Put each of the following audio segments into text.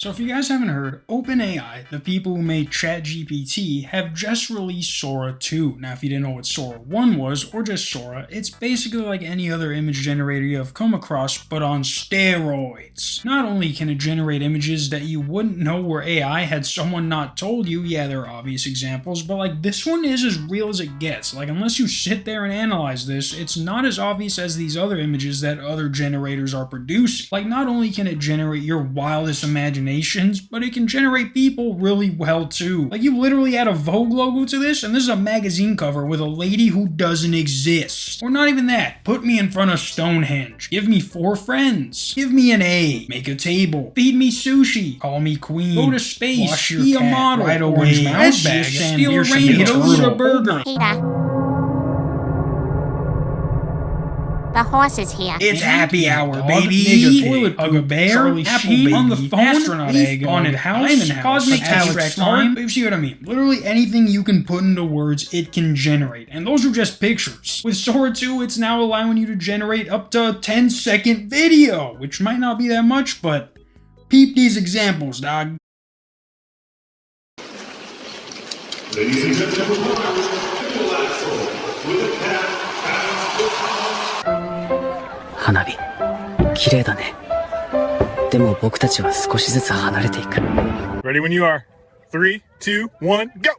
So if you guys haven't heard, OpenAI, the people who made ChatGPT, have just released Sora 2. Now if you didn't know what Sora 1 was, or just Sora, it's basically like any other image generator you have come across, but on steroids. Not only can it generate images that you wouldn't know were AI had someone not told you, yeah there are obvious examples, but like this one is as real as it gets. Like unless you sit there and analyze this, it's not as obvious as these other images that other generators are producing. Like not only can it generate your wildest imagination, but it can generate people really well too. Like you literally add a Vogue logo to this, and this is a magazine cover with a lady who doesn't exist. Or not even that. Put me in front of Stonehenge. Give me 4 friends. Give me an A. Make a table. Feed me sushi. Call me queen. Go to space. Wash your cat. Model. Right away. Mouse bag. Steal a rainbow. Eat a burger. The horse is here. It's happy hour, baby. Toilet hug a bear. Charlie Sheen on the phone. Astronaut egg. Haunted house. Cosmic T-Rex slime. You see what I mean? Literally anything you can put into words, it can generate. And those are just pictures. With Sora 2, it's now allowing you to generate up to a 10-second video, which might not be that much, but peep these examples, dog. Ladies and gentlemen, with a cat. 花火、綺麗だね。でも僕たちは少しずつ離れていく。Ready when you are. 3, 2, 1, go!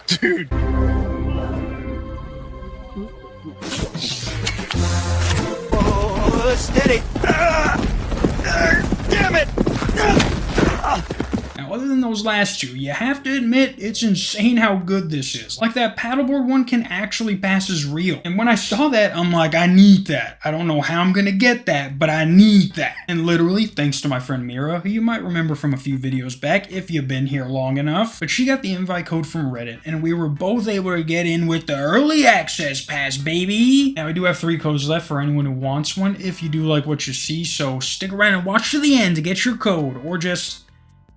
Dude. Oh, steady. Damn it! Now, other than those last two, you have to admit it's insane how good this is. Like that paddleboard one can actually pass as real. And when I saw that, I'm like, I need that. I don't know how I'm gonna get that, but I need that. And literally, thanks to my friend Mira, who you might remember from a few videos back if you've been here long enough, but she got the invite code from Reddit, and we were both able to get in with the early access pass, baby. Now, we do have 3 codes left for anyone who wants one if you do like what you see, so stick around and watch to the end to get your code, or just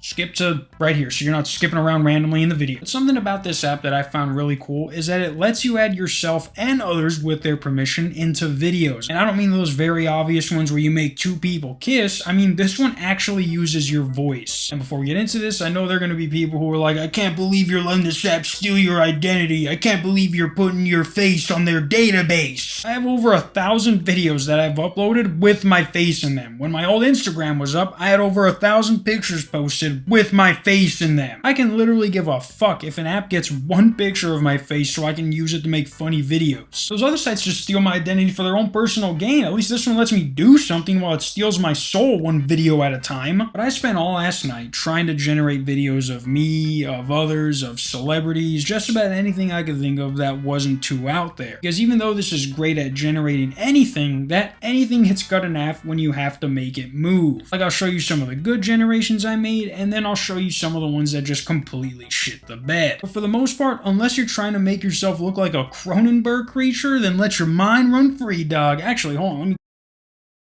skip to right here so you're not skipping around randomly in the video. But something about this app that I found really cool is that it lets you add yourself and others with their permission into videos. And I don't mean those very obvious ones where you make 2 people kiss. I mean this one actually uses your voice. And before we get into this, I know there are going to be people who are like, I can't believe you're letting this app steal your identity. I can't believe you're putting your face on their database. I have over 1,000 videos that I've uploaded with my face in them. When my old Instagram was up, I had over 1,000 pictures posted with my face in them. I can literally give a fuck if an app gets 1 picture of my face so I can use it to make funny videos. Those other sites just steal my identity for their own personal gain. At least this one lets me do something while it steals my soul 1 video at a time. But I spent all last night trying to generate videos of me, of others, of celebrities, just about anything I could think of that wasn't too out there. Because even though this is great at generating anything, that anything gets cut in half when you have to make it move. Like I'll show you some of the good generations I made, and then I'll show you some of the ones that just completely shit the bed. But for the most part, unless you're trying to make yourself look like a Cronenberg creature, then let your mind run free, dog. Actually, hold on, let me...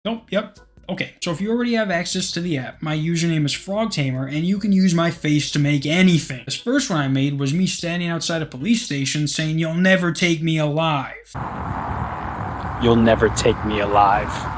Nope, yep. Okay, so if you already have access to the app, my username is FrogTamer, and you can use my face to make anything. This first one I made was me standing outside a police station saying, "You'll never take me alive." You'll never take me alive.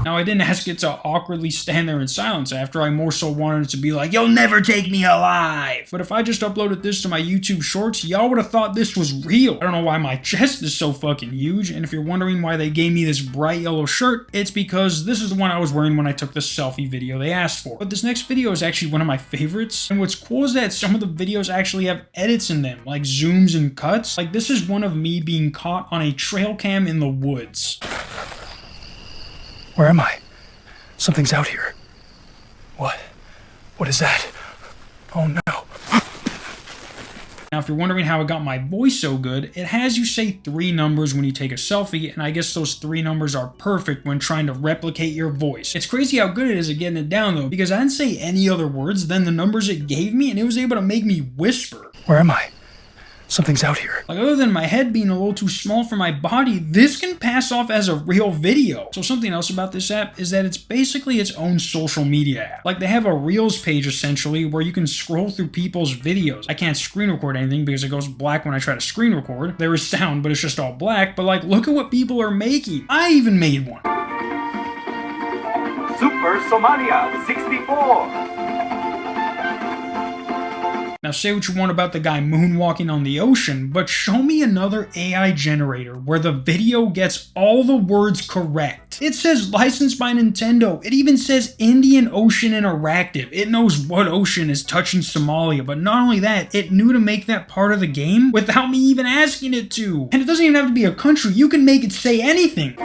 Now, I didn't ask it to awkwardly stand there in silence after. I more so wanted it to be like, "You'll never take me alive." But if I just uploaded this to my YouTube shorts, y'all would have thought this was real. I don't know why my chest is so fucking huge, and if you're wondering why they gave me this bright yellow shirt, it's because this is the one I was wearing when I took the selfie video they asked for. But this next video is actually one of my favorites, and what's cool is that some of the videos actually have edits in them, like zooms and cuts. Like this is one of me being caught on a trail cam in the woods. Where am I? Something's out here. What? What is that? Oh no. Now, if you're wondering how I got my voice so good, it has you say 3 numbers when you take a selfie, and I guess those 3 numbers are perfect when trying to replicate your voice. It's crazy how good it is at getting it down though, because I didn't say any other words than the numbers it gave me, and it was able to make me whisper. Where am I? Something's out here. Like, other than my head being a little too small for my body, this can pass off as a real video. So something else about this app is that it's basically its own social media app. Like, they have a Reels page essentially where you can scroll through people's videos. I can't screen record anything because it goes black when I try to screen record. There is sound, but it's just all black. But like, look at what people are making. I even made one. Super Somalia 64. Now say what you want about the guy moonwalking on the ocean, but show me another AI generator where the video gets all the words correct. It says licensed by Nintendo. It even says Indian Ocean Interactive. It knows what ocean is touching Somalia, but not only that, it knew to make that part of the game without me even asking it to. And it doesn't even have to be a country. You can make it say anything.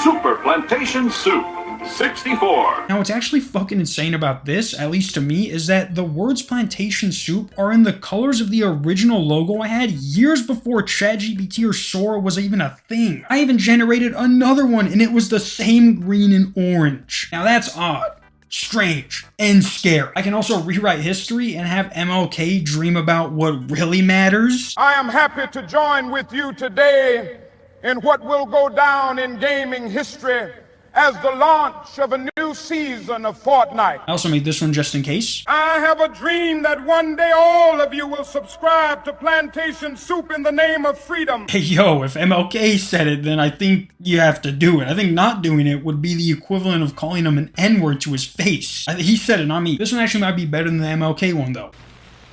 Super Plantation Soup 64. Now what's actually fucking insane about this, at least to me, is that the words plantation soup are in the colors of the original logo I had years before ChatGPT or Sora was even a thing. I even generated another one and it was the same green and orange. Now that's odd, strange, and scary. I can also rewrite history and have MLK dream about what really matters. I am happy to join with you today in what will go down in gaming history as the launch of a new season of Fortnite. I also made this one just in case. I have a dream that one day all of you will subscribe to Plantation Soup in the name of freedom. Hey yo, if MLK said it, then I think you have to do it. I think not doing it would be the equivalent of calling him an N-word to his face. He said it, not me. This one actually might be better than the MLK one though.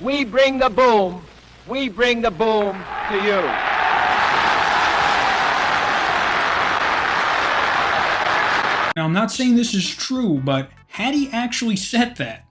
We bring the boom. We bring the boom to you. Now, I'm not saying this is true, but had he actually said that,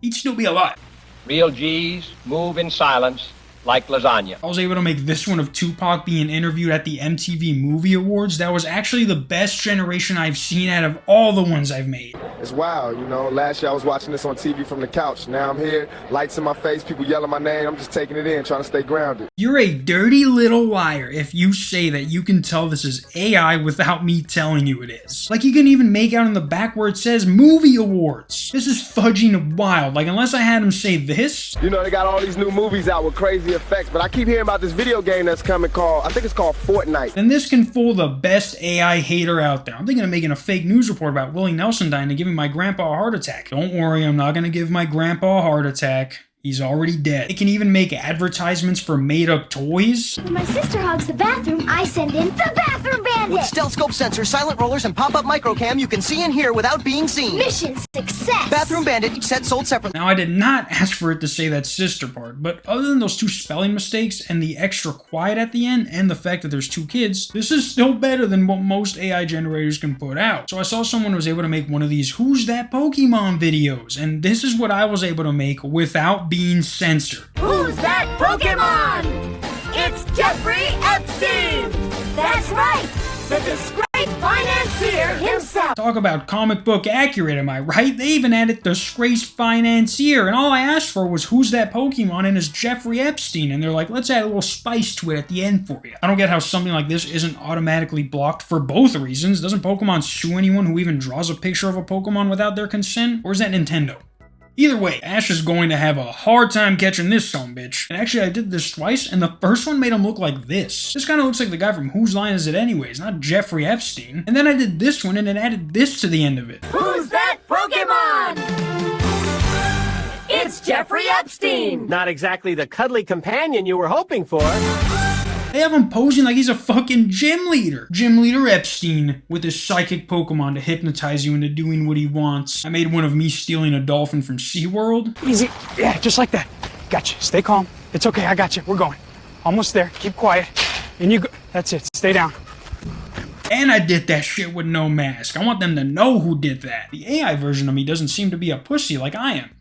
he'd still be alive. Real G's move in silence like lasagna. I was able to make this one of Tupac being interviewed at the MTV Movie Awards. That was actually the best generation I've seen out of all the ones I've made. It's wild, you know. Last year I was watching this on TV from the couch. Now I'm here, lights in my face, people yelling my name. I'm just taking it in, trying to stay grounded. You're a dirty little liar if you say that you can tell this is AI without me telling you it is. Like, you can even make out in the back where it says Movie Awards. This is fudging wild. Like, unless I had him say this. You know, they got all these new movies out with crazy effects, but I keep hearing about this video game that's coming called, I think it's called Fortnite. And this can fool the best AI hater out there. I'm thinking of making a fake news report about Willie Nelson dying and giving my grandpa a heart attack. Don't worry, I'm not gonna give my grandpa a heart attack. He's already dead. It can even make advertisements for made-up toys. When my sister hogs the bathroom, I send in the Bathroom Bandit! With stealth scope sensors, silent rollers, and pop-up microcam, you can see and hear without being seen. Mission success! Bathroom Bandit, each set sold separately. Now, I did not ask for it to say that sister part, but other than those two spelling mistakes and the extra quiet at the end and the fact that there's two kids, this is still better than what most AI generators can put out. So I saw someone who was able to make one of these Who's That Pokemon videos, and this is what I was able to make without being censored. Who's that Pokemon? It's Jeffrey Epstein! That's right! The disgraced financier himself! Talk about comic book accurate, am I right? They even added disgraced financier, and all I asked for was Who's That Pokemon and it's Jeffrey Epstein, and they're like, let's add a little spice to it at the end for you. I don't get how something like this isn't automatically blocked for both reasons. Doesn't Pokemon sue anyone who even draws a picture of a Pokemon without their consent? Or is that Nintendo? Either way, Ash is going to have a hard time catching this sumbitch. And actually, I did this twice, and the first one made him look like this. This kind of looks like the guy from Whose Line Is It Anyways, not Jeffrey Epstein. And then I did this one, and it added this to the end of it. Who's that Pokemon? It's Jeffrey Epstein! Not exactly the cuddly companion you were hoping for. They have him posing like he's a fucking gym leader. Gym leader Epstein with his psychic Pokemon to hypnotize you into doing what he wants. I made one of me stealing a dolphin from SeaWorld. Easy. Yeah, just like that. Gotcha. Stay calm. It's okay. I got you. We're going. Almost there. Keep quiet. And you go. That's it. Stay down. And I did that shit with no mask. I want them to know who did that. The AI version of me doesn't seem to be a pussy like I am.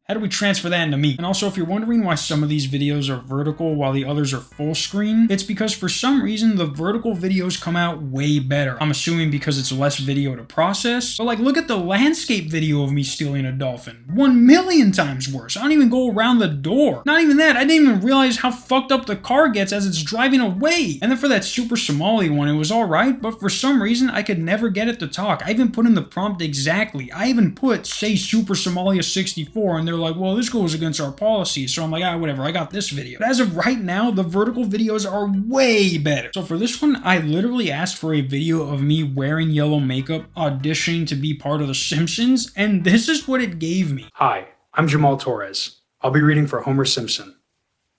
How do we transfer that into me? And also, if you're wondering why some of these videos are vertical while the others are full screen, it's because for some reason the vertical videos come out way better. I'm assuming because it's less video to process. But like, look at the landscape video of me stealing a dolphin. 1,000,000 times worse. I don't even go around the door. Not even that, I didn't even realize how fucked up the car gets as it's driving away. And then for that Super Somali one, it was alright, but for some reason I could never get it to talk. I even put in the prompt exactly. I even put, say Super Somalia 64, and they're like, well, this goes against our policy. So I'm like, whatever, I got this video. But as of right now, the vertical videos are way better. So for this one, I literally asked for a video of me wearing yellow makeup, auditioning to be part of The Simpsons, and this is what it gave me. Hi, I'm Jamal Torres. I'll be reading for Homer Simpson.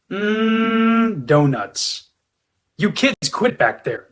Donuts. You kids quit back there.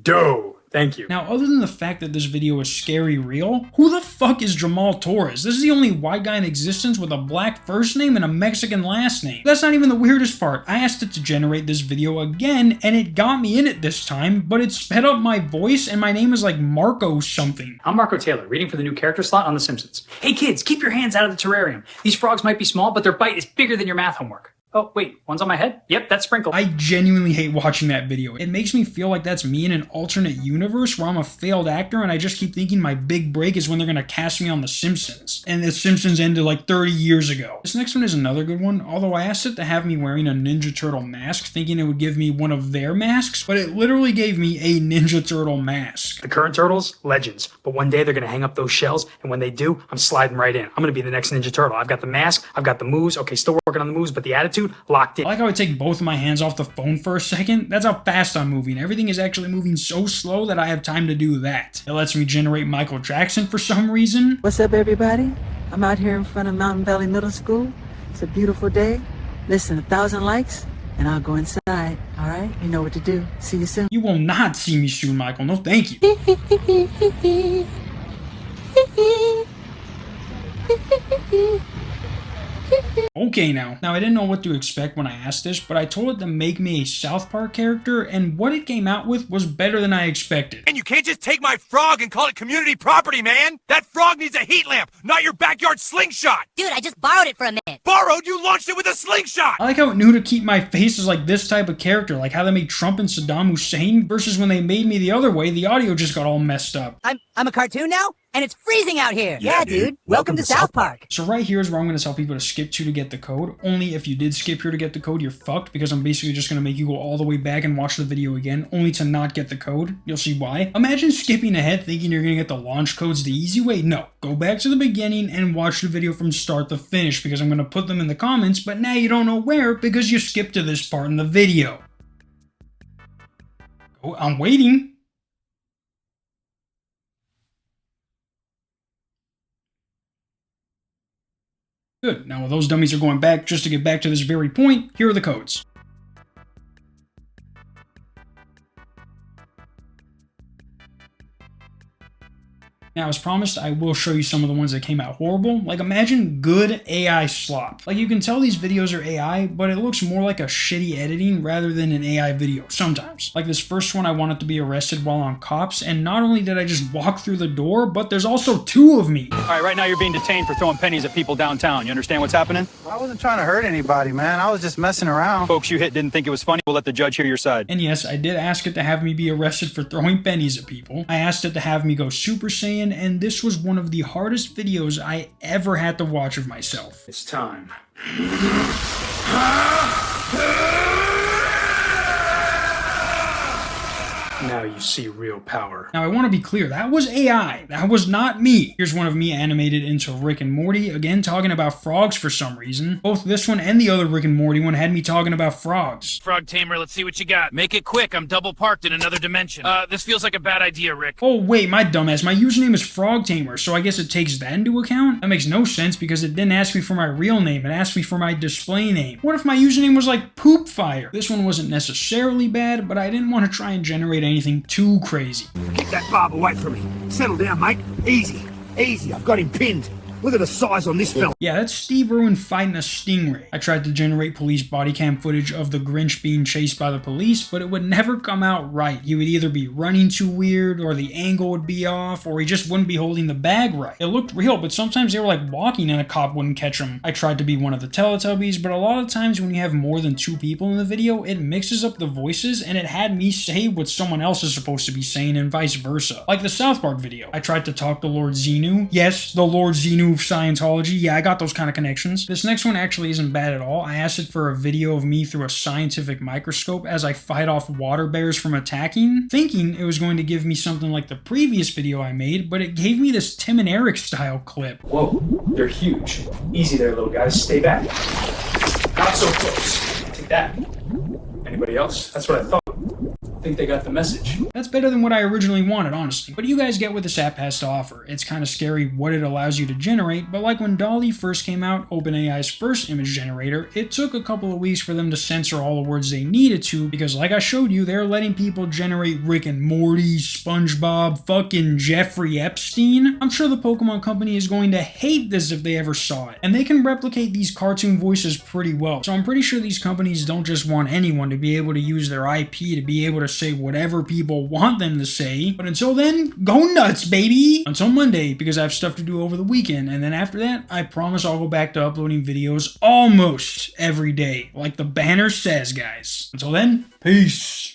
Dough. Thank you. Now, other than the fact that this video is scary real, who the fuck is Jamal Torres? This is the only white guy in existence with a black first name and a Mexican last name. That's not even the weirdest part. I asked it to generate this video again, and it got me in it this time, but it sped up my voice, and my name is like Marco something. I'm Marco Taylor, reading for the new character slot on The Simpsons. Hey kids, keep your hands out of the terrarium. These frogs might be small, but their bite is bigger than your math homework. Oh, wait, one's on my head? Yep, that's Sprinkle. I genuinely hate watching that video. It makes me feel like that's me in an alternate universe where I'm a failed actor and I just keep thinking my big break is when they're gonna cast me on The Simpsons. And The Simpsons ended like 30 years ago. This next one is another good one, although I asked it to have me wearing a Ninja Turtle mask, thinking it would give me one of their masks, but it literally gave me a Ninja Turtle mask. The current turtles, legends. But one day they're gonna hang up those shells, and when they do, I'm sliding right in. I'm gonna be the next Ninja Turtle. I've got the mask, I've got the moves, okay, still working on the moves, but the attitude, locked in. I like how I take both of my hands off the phone for a second. That's how fast I'm moving. Everything is actually moving so slow that I have time to do that. It lets me generate Michael Jackson for some reason. What's up, everybody? I'm out here in front of Mountain Valley Middle School. It's a beautiful day. Listen, 1,000 likes, and I'll go inside. All right? You know what to do. See you soon. You will not see me soon, Michael. No, thank you. Okay now I didn't know what to expect when I asked this, but I told it to make me a South Park character, and what it came out with was better than I expected. And you can't just take my frog and call it community property, man! That frog needs a heat lamp, not your backyard slingshot! Dude, I just borrowed it for a minute. Borrowed? You launched it with a slingshot! I like how it knew to keep my face as like this type of character, like how they made Trump and Saddam Hussein, versus when they made me the other way, the audio just got all messed up. I'm a cartoon now? And it's freezing out here. Yeah, dude. Welcome to South Park. So right here is where I'm going to tell people to skip to get the code. Only if you did skip here to get the code, you're fucked, because I'm basically just going to make you go all the way back and watch the video again, only to not get the code. You'll see why. Imagine skipping ahead thinking you're going to get the launch codes the easy way. No. Go back to the beginning and watch the video from start to finish, because I'm going to put them in the comments, but now you don't know where because you skipped to this part in the video. Oh, I'm waiting. Good. Now while those dummies are going back just to get back to this very point, here are the codes. Now, as promised, I will show you some of the ones that came out horrible. Like, imagine good AI slop. Like, you can tell these videos are AI, but it looks more like a shitty editing rather than an AI video, sometimes. Like this first one, I wanted to be arrested while on cops, and not only did I just walk through the door, but there's also two of me. All right, right now you're being detained for throwing pennies at people downtown. You understand what's happening? I wasn't trying to hurt anybody, man. I was just messing around. Folks you hit didn't think it was funny. We'll let the judge hear your side. And yes, I did ask it to have me be arrested for throwing pennies at people. I asked it to have me go Super Saiyan, and this was one of the hardest videos I ever had to watch of myself. It's time. Now you see real power. Now I want to be clear, that was AI. That was not me. Here's one of me animated into Rick and Morty, again talking about frogs for some reason. Both this one and the other Rick and Morty one had me talking about frogs. Frog Tamer, let's see what you got. Make it quick, I'm double parked in another dimension. This feels like a bad idea, Rick. Oh wait, my dumbass, my username is Frog Tamer, so I guess it takes that into account? That makes no sense because it didn't ask me for my real name, it asked me for my display name. What if my username was like Poop Fire? This one wasn't necessarily bad, but I didn't want to try and generate anything too crazy. Keep that barb away from me. Settle down, mate. Easy. Easy, I've got him pinned. Look at the size on this fella. Yeah, that's Steve Irwin fighting a stingray. I tried to generate police body cam footage of the Grinch being chased by the police, but it would never come out right. He would either be running too weird, or the angle would be off, or he just wouldn't be holding the bag right. It looked real, but sometimes they were like walking and a cop wouldn't catch them. I tried to be one of the Teletubbies, but a lot of times when you have more than 2 people in the video, it mixes up the voices, and it had me say what someone else is supposed to be saying and vice versa. Like the South Park video. I tried to talk to Lord Xenu. Yes, the Lord Xenu knew Scientology. Yeah, I got those kind of connections. This next one actually isn't bad at all. I asked it for a video of me through a scientific microscope as I fight off water bears from attacking, thinking it was going to give me something like the previous video I made, but it gave me this Tim and Eric style clip. Whoa, they're huge. Easy there, little guys. Stay back. Not so close. Take that. Anybody else? That's what I thought. I think they got the message. That's better than what I originally wanted, honestly. But you guys get what this app has to offer. It's kind of scary what it allows you to generate, but like when DALL-E first came out, OpenAI's first image generator, it took a couple of weeks for them to censor all the words they needed to, because like I showed you, they're letting people generate Rick and Morty, SpongeBob, fucking Jeffrey Epstein. I'm sure the Pokemon company is going to hate this if they ever saw it. And they can replicate these cartoon voices pretty well. So I'm pretty sure these companies don't just want anyone to be able to use their IP to be able to say whatever people want them to say. But until then, go nuts, baby! Until Monday, because I have stuff to do over the weekend, and then after that, I promise I'll go back to uploading videos almost every day, like the banner says, guys. Until then, peace!